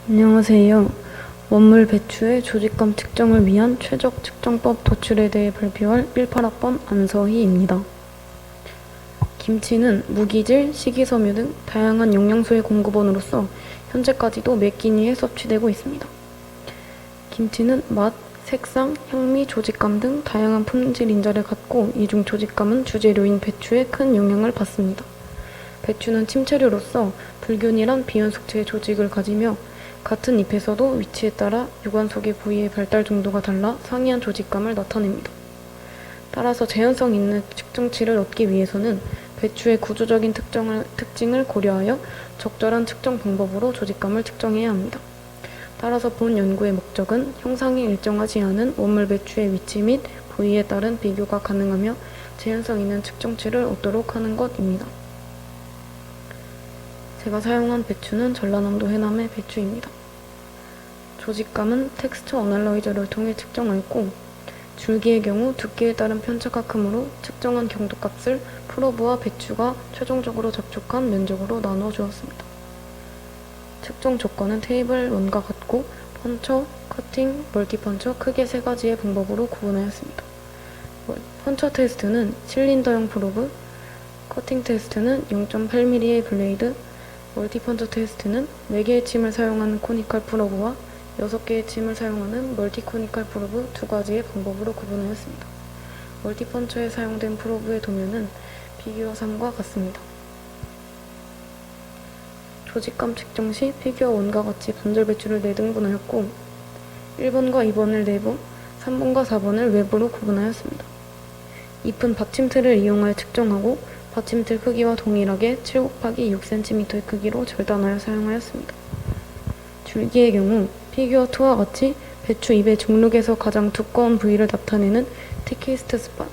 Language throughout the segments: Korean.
안녕하세요. 원물 배추의 조직감 측정을 위한 최적 측정법 도출에 대해 발표할 18학번 안서희입니다. 김치는 무기질, 식이섬유 등 다양한 영양소의 공급원으로서 현재까지도 매 끼 위에 섭취되고 있습니다. 김치는 맛, 색상, 향미, 조직감 등 다양한 품질 인자를 갖고 이 중 조직감은 주재료인 배추에 큰 영향을 받습니다. 배추는 침체류로서 불균일한 비연속체의 조직을 가지며 같은 잎에서도 위치에 따라 유관 속의 부위의 발달 정도가 달라 상이한 조직감을 나타냅니다. 따라서 재현성 있는 측정치를 얻기 위해서는 배추의 구조적인 특징을 고려하여 적절한 측정 방법으로 조직감을 측정해야 합니다. 따라서 본 연구의 목적은 형상이 일정하지 않은 원물 배추의 위치 및 부위에 따른 비교가 가능하며 재현성 있는 측정치를 얻도록 하는 것입니다. 제가 사용한 배추는 전라남도 해남의 배추입니다. 조직감은 텍스처 어널라이저를 통해 측정하였고 줄기의 경우 두께에 따른 편차가 크므로 측정한 경도값을 프로브와 배추가 최종적으로 접촉한 면적으로 나누어 주었습니다. 측정 조건은 테이블 1과 같고 펀처, 커팅, 멀티펀처 크게 세 가지의 방법으로 구분하였습니다. 펀처 테스트는 실린더형 프로브, 커팅 테스트는 0.8mm의 블레이드, 멀티펀처 테스트는 4개의 침을 사용하는 코니컬 프로브와 6개의 침을 사용하는 멀티 코니컬 프로브 두 가지의 방법으로 구분하였습니다. 멀티펀처에 사용된 프로브의 도면은 피규어 3과 같습니다. 조직감 측정 시 피규어 1과 같이 반절 배추를 4등분하였고 1번과 2번을 내부, 3번과 4번을 외부로 구분하였습니다. 잎은 받침틀을 이용하여 측정하고 받침틀 크기와 동일하게 7 곱하기 6cm의 크기로 절단하여 사용하였습니다. 줄기의 경우 피규어2와 같이 배추 잎의 중록에서 가장 두꺼운 부위를 나타내는 티키스트 스팟,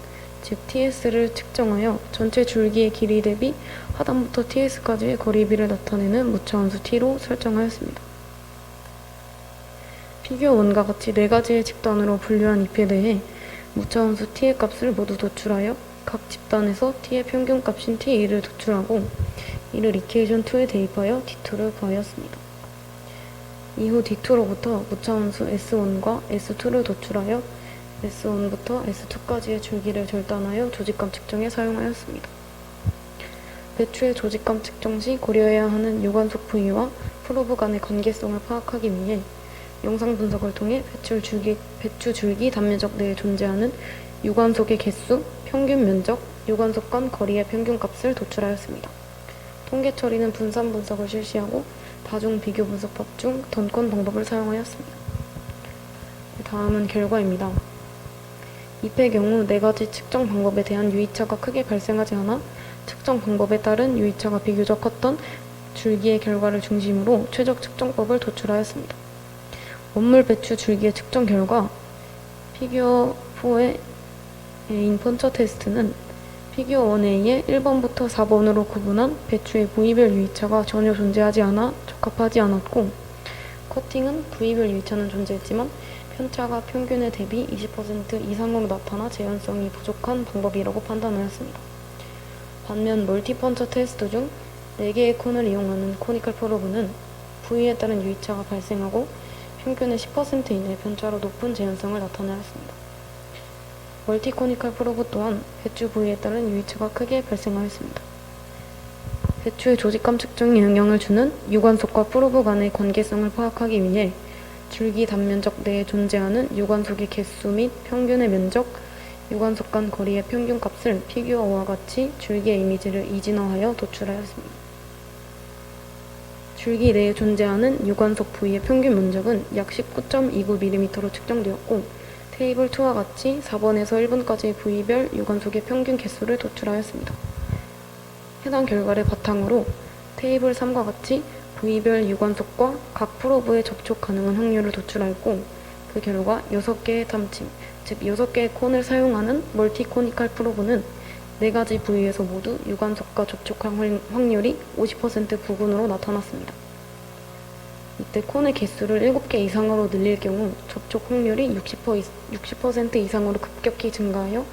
즉 TS를 측정하여 전체 줄기의 길이 대비 하단부터 TS까지의 거리비를 나타내는 무차함수 T로 설정하였습니다. 피규어 1과 같이 4가지의 집단으로 분류한 잎에 대해 무차함수 T의 값을 모두 도출하여 각 집단에서 T의 평균값인 T1을 도출하고 이를 이퀘이션 2에 대입하여 D2를 구하였습니다. 이후 D2로부터 무차함수 S1과 S2를 도출하여 S1부터 S2까지의 줄기를 절단하여 조직감 측정에 사용하였습니다. 배추의 조직감 측정 시 고려해야 하는 유관 속 부위와 프로브 간의 관계성을 파악하기 위해 영상 분석을 통해 배추 줄기 단면적 내에 존재하는 유관 속의 개수, 평균 면적, 유관 속 간 거리의 평균값을 도출하였습니다. 통계 처리는 분산 분석을 실시하고 다중 비교 분석법 중 던권 방법을 사용하였습니다. 다음은 결과입니다. 잎의 경우 4가지 측정 방법에 대한 유의차가 크게 발생하지 않아 측정 방법에 따른 유의차가 비교적 컸던 줄기의 결과를 중심으로 최적 측정법을 도출하였습니다. 원물 배추 줄기의 측정 결과 피규어 4의 A인 펀처 테스트는 피규어 1A의 1번부터 4번으로 구분한 배추의 부위별 유의차가 전혀 존재하지 않아 적합하지 않았고 커팅은 부위별 유의차는 존재했지만 편차가 평균에 대비 20% 이상으로 나타나 재현성이 부족한 방법이라고 판단하였습니다. 반면 멀티펀처 테스트 중 4개의 콘을 이용하는 코니컬 프로브는 부위에 따른 유의차가 발생하고 평균의 10% 이내 편차로 높은 재현성을 나타내었습니다. 멀티 코니컬 프로브 또한 배추 부위에 따른 유의차가 크게 발생하였습니다. 배추의 조직감 측정에 영향을 주는 유관 속과 프로브 간의 관계성을 파악하기 위해 줄기 단면적 내에 존재하는 유관 속의 개수 및 평균의 면적, 유관 속 간 거리의 평균값을 피규어와 같이 줄기의 이미지를 이진화하여 도출하였습니다. 줄기 내에 존재하는 유관 속 부위의 평균 면적은 약 19.29mm로 측정되었고 테이블 2와 같이 4번에서 1번까지의 부위별 유관 속의 평균 개수를 도출하였습니다. 해당 결과를 바탕으로 테이블 3과 같이 부위별 유관 속과 각 프로브에 접촉 가능한 확률을 도출하였고 그 결과 6개의 탐침, 즉 6개의 콘을 사용하는 멀티 코니컬 프로브는 4가지 부위에서 모두 유관 속과 접촉할 확률이 50% 부근으로 나타났습니다. 이때 콘의 개수를 7개 이상으로 늘릴 경우 접촉 확률이 60% 이상으로 급격히 증가하여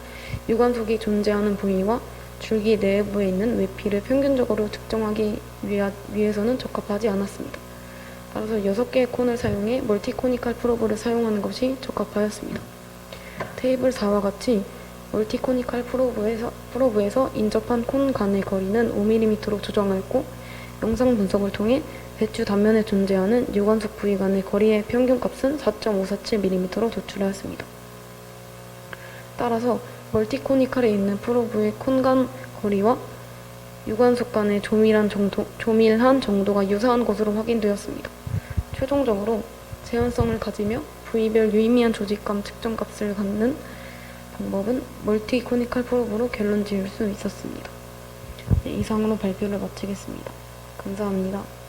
유관 속이 존재하는 부위와 줄기 내부에 있는 외피를 평균적으로 측정하기 위해서는 적합하지 않았습니다. 따라서 6개의 콘을 사용해 멀티코니컬 프로브를 사용하는 것이 적합하였습니다. 테이블 4와 같이 멀티코니컬 프로브에서 인접한 콘 간의 거리는 5mm로 조정하였고, 영상 분석을 통해 배추 단면에 존재하는 유관속 부위 간의 거리의 평균값은 4.547mm로 도출하였습니다. 따라서 멀티코니컬에 있는 프로브의 콘 간 거리와 유관속 간의 조밀한 정도가 유사한 것으로 확인되었습니다. 최종적으로 제한성을 가지며 부위별 유의미한 조직감 측정값을 갖는 방법은 멀티코니컬 프로브로 결론 지을 수 있었습니다. 네, 이상으로 발표를 마치겠습니다. 감사합니다.